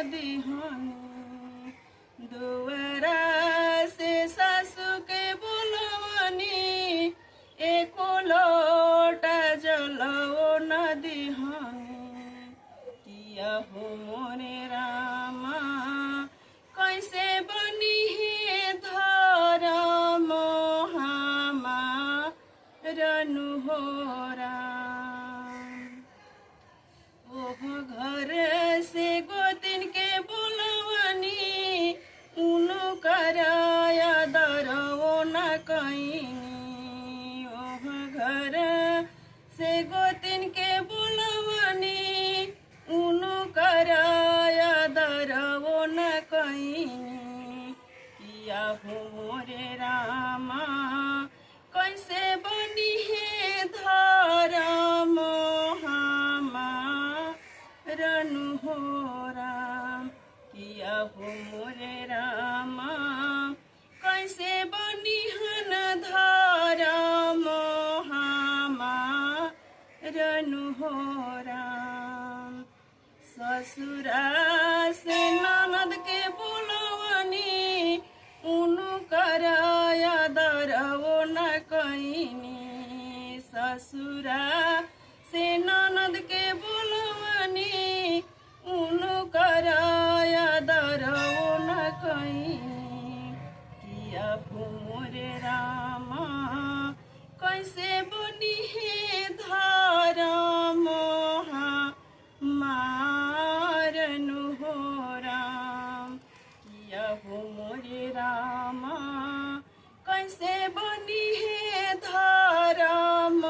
दिहनी दुआरा से सासू के बोलवनी एको लोटा जलवो न दिहनी किया हो मोरे रामा कैसे बनी है धर्म रनु हो राम ओह घर से गोतिन के बोलवनी उनु कराया दरवो न कहीं ओह घर से गोतिन के बोलवनी उनु कराया दरवो न कहीं किया हो मोरे रामा कैसे बनी है धर्म रनु हो राम किया हो मोरे रामा कैसे बनी हन धर्म रनु हो राम ससुरा से ननद के बोलवनी उनु कराया दरवो न कहीं ससुरा से ननद के बोलवनी उनु कराया दरवो न कहीं किया हो मोरे रामा कैसे बनी है धर्म रनु हो राम किया हो मोरे रामा कैसे बनी है धर्म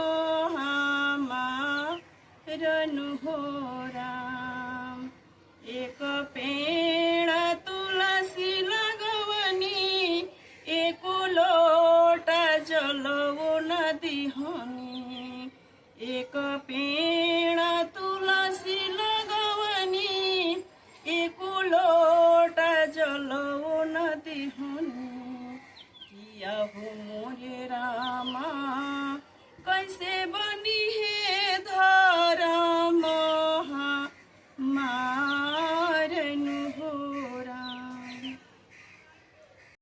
रनु हो राम एक पेड़ तुलसी लगवनी एक लोटा जलवो न दिहनी एक पेड़ तुलसी लगवनी एक लोटा जलवो न दिहनी